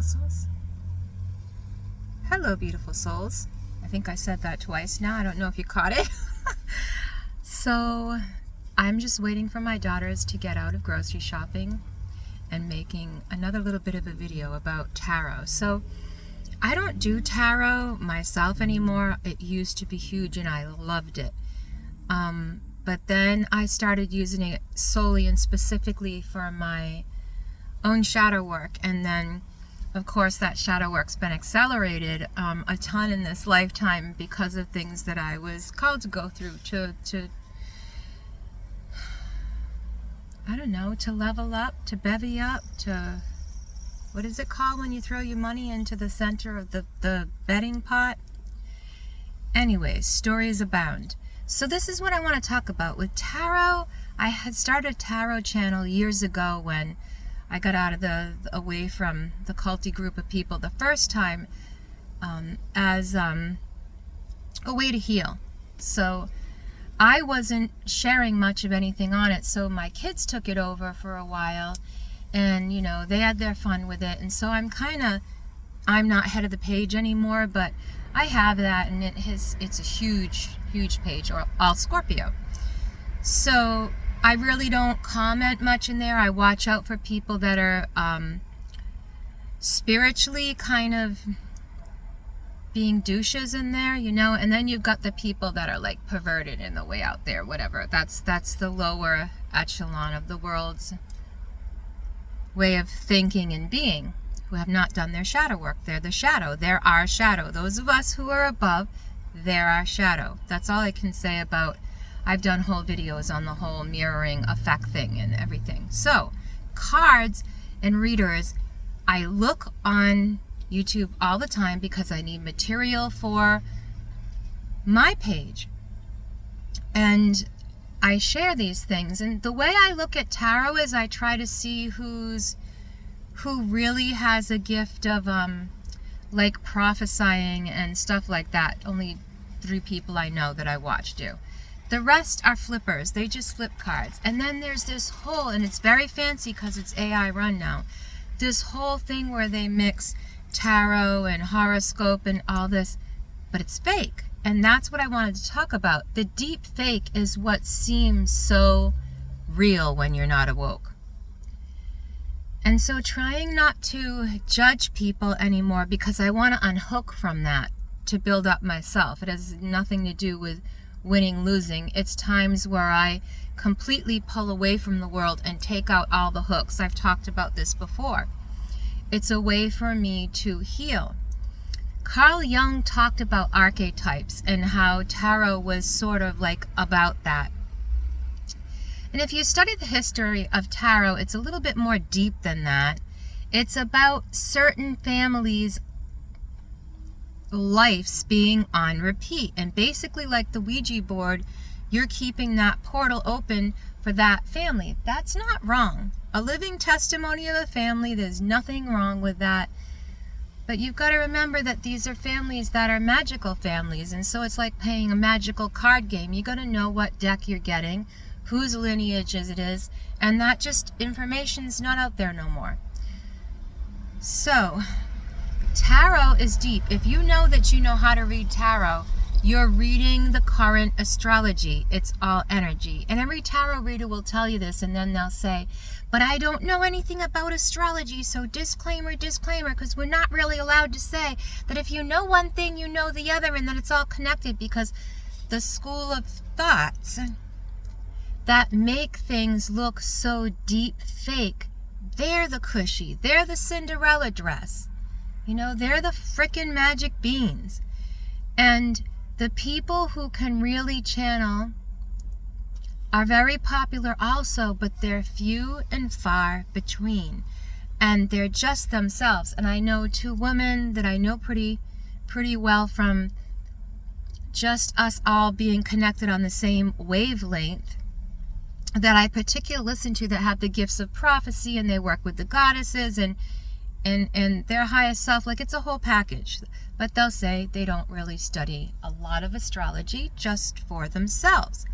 beautiful souls. Hello, beautiful souls. I think I said that twice now. I don't know if you caught it. So I'm just waiting for my daughters to get out of grocery shopping and making another little bit of a video about tarot. So I don't do tarot myself anymore. It used to be huge and I loved it. But then I started using it solely and specifically for my own shadow work. And then, of course, that shadow work's been accelerated a ton in this lifetime because of things that I was called to go through to I don't know, to level up, to bevy up, to, what is it called when you throw your money into the center of the betting pot? Anyways, stories abound. So this is what I want to talk about. With tarot, I had started a tarot channel years ago when I got out of away from the culty group of people the first time as a way to heal. So I wasn't sharing much of anything on it, so my kids took it over for a while, and you know, they had their fun with it, and so I'm not head of the page anymore, but I have that, and it's a huge page, or all Scorpio. So I really don't comment much in there. I watch out for people that are spiritually kind of being douches in there, you know, and then you've got the people that are like perverted in the way out there, whatever. That's the lower echelon of the world's way of thinking and being, who have not done their shadow work. They're the shadow. They're our shadow. Those of us who are above, they're our shadow. That's all I can say about, I've done whole videos on the whole mirroring effect thing and everything. So, cards and readers, I look on YouTube all the time because I need material for my page. And I share these things. And the way I look at tarot is I try to see who really has a gift of like prophesying and stuff like that. Only 3 people I know that I watch do. The rest are flippers. They just flip cards. And then there's this whole, and it's very fancy because it's AI run now, this whole thing where they mix tarot and horoscope and all this, but it's fake. And that's what I wanted to talk about. The deep fake is what seems so real when you're not awoke. And so trying not to judge people anymore, because I want to unhook from that to build up myself. It has nothing to do with winning, losing. It's times where I completely pull away from the world and take out all the hooks. I've talked about this before. It's a way for me to heal. Carl Jung talked about archetypes and how tarot was sort of like about that. And if you study the history of tarot, it's a little bit more deep than that. It's about certain families' lives being on repeat. And basically, like the Ouija board, you're keeping that portal open for that family. That's not wrong. A living testimony of a family, there's nothing wrong with that. But you've got to remember that these are families that are magical families, and so it's like playing a magical card game. You got to know what deck you're getting, whose lineage it is, and that just information's not out there no more. So, tarot is deep. If you know that you know how to read tarot, you're reading the current astrology. It's all energy. And every tarot reader will tell you this, and then they'll say, but I don't know anything about astrology, so disclaimer, because we're not really allowed to say that if you know one thing, you know the other, and that it's all connected, because the school of thoughts that make things look so deep fake, they're the cushy, they're the Cinderella dress. You know, they're the frickin' magic beans. And the people who can really channel are very popular also, but they're few and far between. And they're just themselves. And I know 2 women that I know pretty well from just us all being connected on the same wavelength, that I particularly listen to, that have the gifts of prophecy, and they work with the goddesses and their highest self. Like, it's a whole package. But they'll say they don't really study a lot of astrology, just for themselves.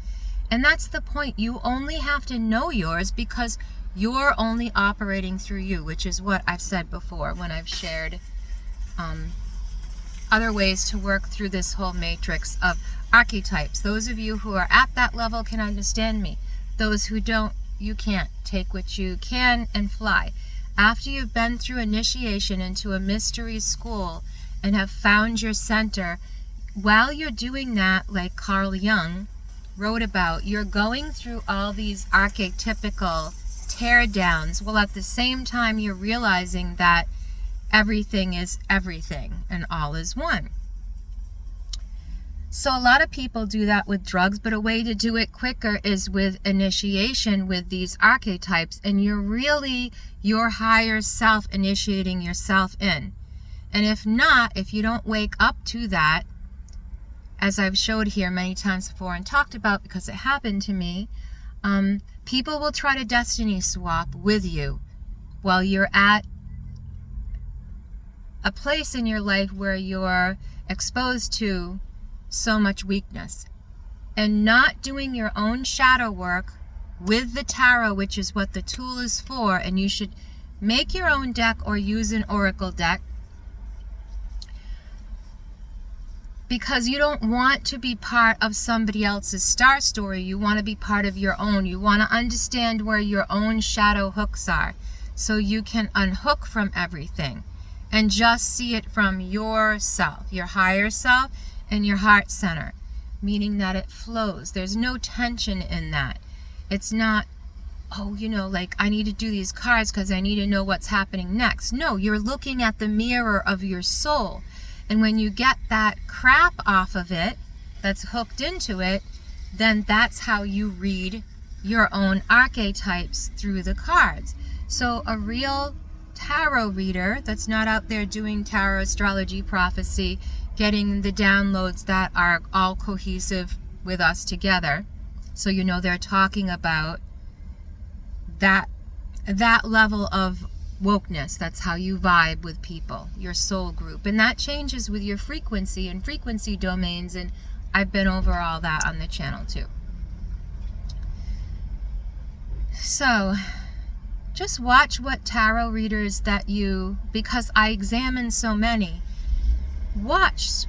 And that's the point. You only have to know yours, because You're only operating through you, which is what I've said before when I've shared other ways to work through this whole matrix of archetypes. Those of you who are at that level can understand me. Those who don't, you can't. Take what you can and fly. After you've been through initiation into a mystery school and have found your center, while you're doing that, like Carl Jung wrote about, you're going through all these archetypical tear downs, while at the same time you're realizing that everything is everything and all is one. So a lot of people do that with drugs, but a way to do it quicker is with initiation with these archetypes, and you're really your higher self initiating yourself in. And if not, if you don't wake up to that, as I've showed here many times before and talked about because it happened to me, people will try to destiny swap with you while you're at a place in your life where you're exposed to so much weakness. And not doing your own shadow work with the tarot, which is what the tool is for, and you should make your own deck or use an oracle deck, because you don't want to be part of somebody else's star story. You want to be part of your own. You want to understand where your own shadow hooks are so you can unhook from everything and just see it from yourself, your higher self and your heart center, meaning that it flows. There's no tension in that. It's not, oh, you know, like I need to do these cards because I need to know what's happening next. No, you're looking at the mirror of your soul. And when you get that crap off of it, that's hooked into it, then that's how you read your own archetypes through the cards. So a real tarot reader that's not out there doing tarot, astrology, prophecy, getting the downloads that are all cohesive with us together, so you know they're talking about that level of wokeness. That's how you vibe with people, your soul group, and that changes with your frequency and frequency domains, and I've been over all that on the channel too. So just watch what tarot readers that you, because I examine so many, watch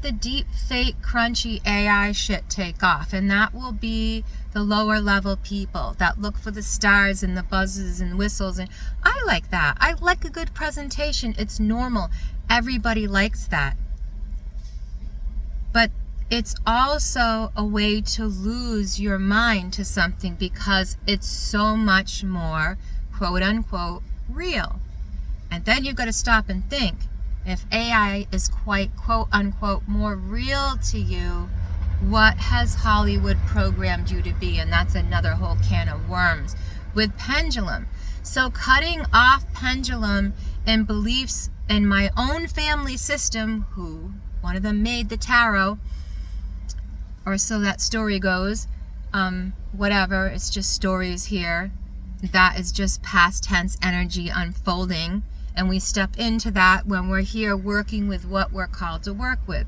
the deep fake crunchy AI shit take off, and that will be the lower level people that look for the stars and the buzzes and whistles, and I like that. I like a good presentation. It's normal. Everybody likes that. But it's also a way to lose your mind to something because it's so much more quote unquote real. And then you've got to stop and think, if AI is quite quote unquote more real to you, what has Hollywood programmed you to be? And that's another whole can of worms with pendulum. So cutting off pendulum and beliefs in my own family system, who one of them made the tarot, or so that story goes, whatever, it's just stories here. That is just past tense energy unfolding, and we step into that when we're here working with what we're called to work with.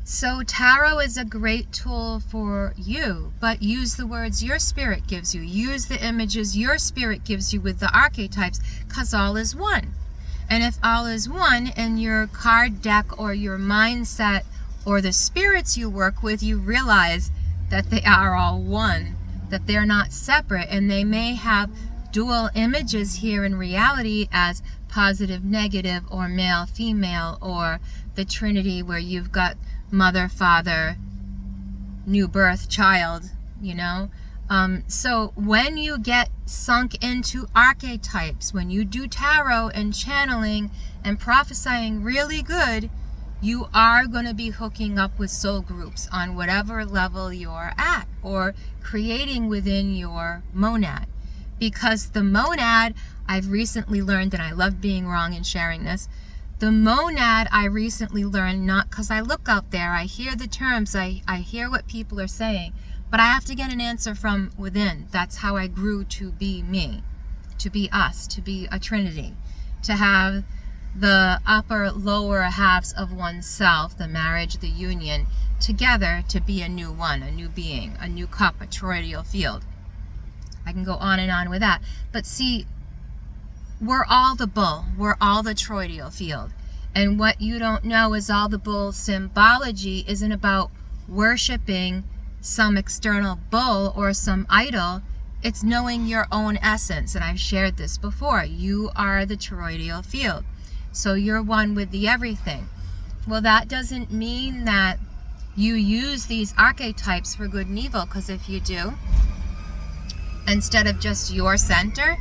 So tarot is a great tool for you, but use the words your spirit gives you. Use the images your spirit gives you with the archetypes, because all is one. And if all is one in your card deck or your mindset or the spirits you work with, you realize that they are all one, that they're not separate, and they may have dual images here in reality as positive, negative, or male, female, or the Trinity where you've got mother, father, new birth, child, you know. So when you get sunk into archetypes, when you do tarot and channeling and prophesying really good, you are going to be hooking up with soul groups on whatever level you're at, or creating within your monad. Because the monad, I've recently learned, and I love being wrong and sharing this, the monad I recently learned, not because I look out there, I hear the terms, I hear what people are saying, but I have to get an answer from within. That's how I grew to be me, to be us, to be a trinity, to have the upper, lower halves of oneself, the marriage, the union, together to be a new one, a new being, a new cup, a toroidal field. I can go on and on with that. But see, we're all the bull. We're all the toroidal field. And what you don't know is all the bull symbology isn't about worshiping some external bull or some idol. It's knowing your own essence. And I've shared this before. You are the toroidal field. So you're one with the everything. Well, that doesn't mean that you use these archetypes for good and evil, because if you do, instead of just your center,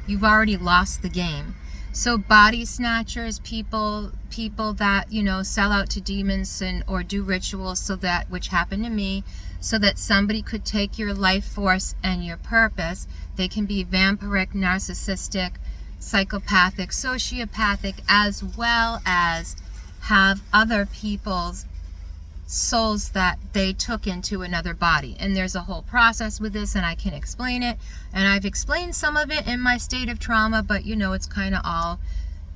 you've already lost the game. So body snatchers, people that, you know, sell out to demons or do rituals, so that, which happened to me, so that somebody could take your life force and your purpose. They can be vampiric, narcissistic, psychopathic, sociopathic, as well as have other people's souls that they took into another body. And there's a whole process with this, and I can explain it, and I've explained some of it in my State of Trauma, but you know, it's kind of all,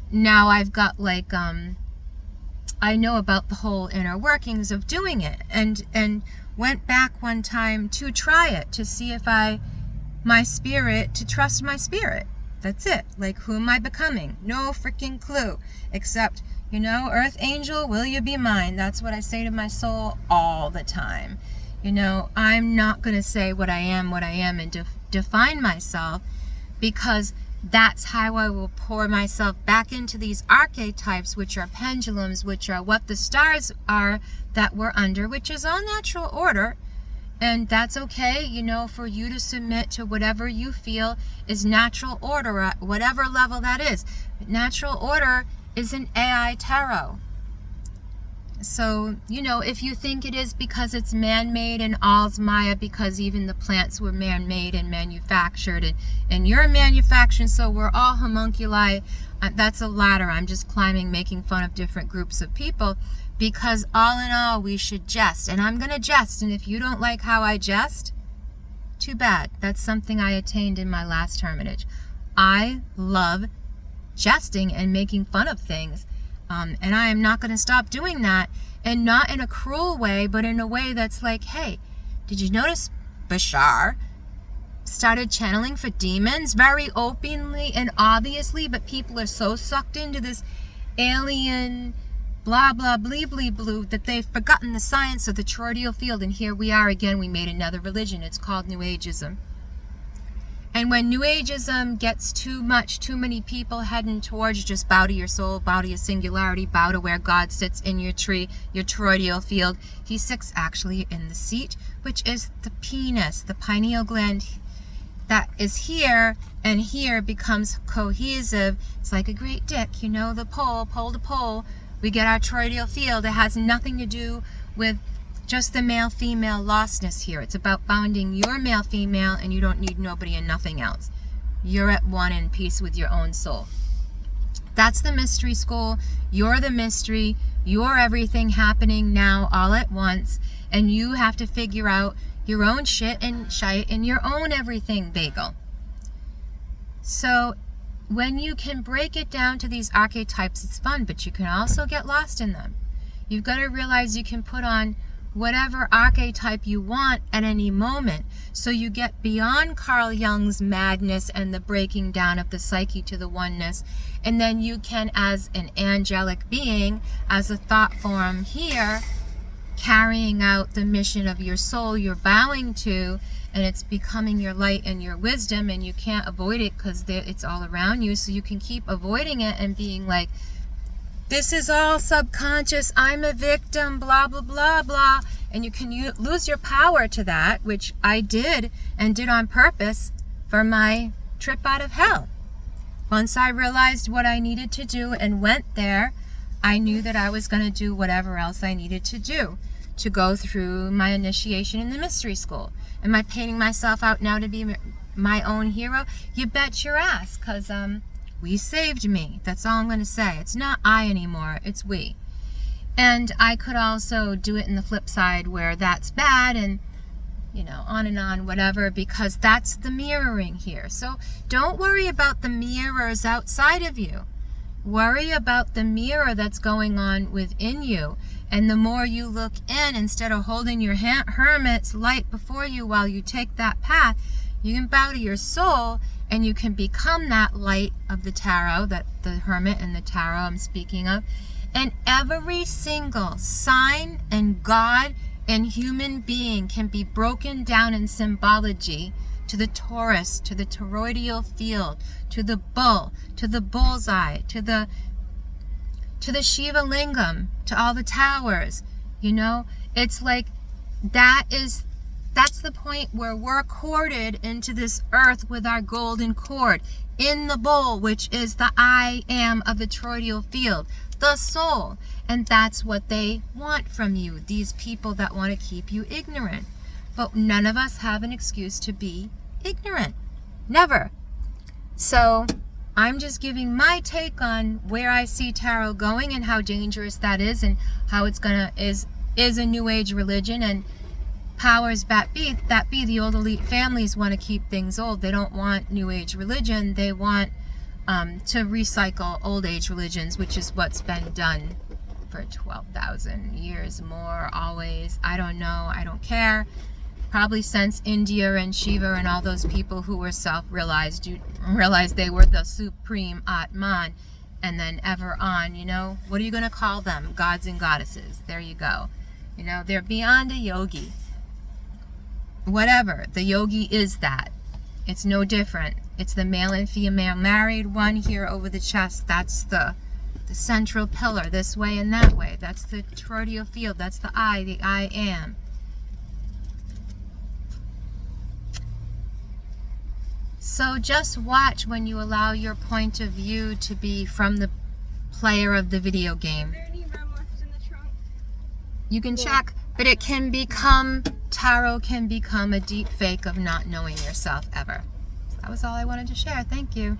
now I've got like I know about the whole inner workings of doing it, and went back one time to try it, to see if to trust my spirit. That's it. Like, who am I becoming? No freaking clue, except, you know, Earth Angel, will you be mine? That's what I say to my soul all the time. You know, I'm not going to say what I am and define myself, because that's how I will pour myself back into these archetypes, which are pendulums, which are what the stars are that we're under, which is all natural order. And that's okay, you know, for you to submit to whatever you feel is natural order at whatever level that is. But natural order is an AI tarot. So, you know, if you think it is because it's man-made and all's Maya, because even the plants were man-made and manufactured, and you're manufactured, so we're all homunculi, that's a ladder I'm just climbing, making fun of different groups of people, because all in all, we should jest. And I'm going to jest, and if you don't like how I jest, too bad. That's something I attained in my last hermitage. I love jesting and making fun of things. And I am not going to stop doing that, and not in a cruel way, but in a way that's like, hey, did you notice Bashar started channeling for demons very openly and obviously, but people are so sucked into this alien blah blah blee blee blue that they've forgotten the science of the toroidal field. And here we are again, we made another religion. It's called New Ageism. And when New Ageism gets too much, too many people heading towards just bow to your soul, bow to your singularity, bow to where God sits in your tree, your toroidal field. He sits actually in the seat, which is the penis, the pineal gland that is here, and here becomes cohesive. It's like a great dick, you know, the pole to pole. We get our toroidal field. It has nothing to do with just the male-female lostness here. It's about finding your male-female, and you don't need nobody and nothing else. You're at one in peace with your own soul. That's the mystery school. You're the mystery. You're everything happening now all at once, and you have to figure out your own shit and your own everything bagel. So when you can break it down to these archetypes, it's fun, but you can also get lost in them. You've got to realize you can put on whatever archetype you want at any moment. So you get beyond Carl Jung's madness and the breaking down of the psyche to the oneness. And then you can, as an angelic being, as a thought form here, carrying out the mission of your soul you're bowing to, and it's becoming your light and your wisdom, and you can't avoid it because it's all around you. So you can keep avoiding it and being like, this is all subconscious, I'm a victim, blah, blah, blah, blah. And you can lose your power to that, which I did, and did on purpose for my trip out of hell. Once I realized what I needed to do and went there, I knew that I was going to do whatever else I needed to do to go through my initiation in the mystery school. Am I painting myself out now to be my own hero? You bet your ass, because we saved me. That's all I'm going to say. It's not I anymore. It's we. And I could also do it in the flip side where that's bad, and, you know, on and on, whatever, because that's the mirroring here. So don't worry about the mirrors outside of you. Worry about the mirror that's going on within you. And the more you look in, instead of holding your hermit's light before you while you take that path, You can bow to your soul, and you can become that light of the tarot, that the hermit and the tarot I'm speaking of. And every single sign and god and human being can be broken down in symbology to the Taurus, to the toroidal field, to the bull, to the bullseye, to the Shiva Lingam, to all the towers. You know, it's like that's the point where we're corded into this earth with our golden cord in the bull, which is the I am of the toroidal field, the soul. And that's what they want from you, these people that want to keep you ignorant. But none of us have an excuse to be ignorant. Never. So I'm just giving my take on where I see tarot going and how dangerous that is, and how it's is a new age religion, and powers that be, the old elite families want to keep things old. They don't want new age religion. They want to recycle old age religions, which is what's been done for 12,000 years more, always. I don't know. I don't care. Probably since India and Shiva and all those people who were self-realized, you realized they were the supreme Atman, and then ever on, you know, what are you going to call them? Gods and goddesses. There you go. You know, they're beyond a yogi. Whatever. The yogi is that. It's no different. It's the male and female married one here over the chest. That's the central pillar, this way and that way. That's the toroidal field. That's the I am. So just watch when you allow your point of view to be from the player of the video game. Is there any room left in the trunk? You can check, but it can become, tarot can become a deep fake of not knowing yourself ever. So that was all I wanted to share. Thank you.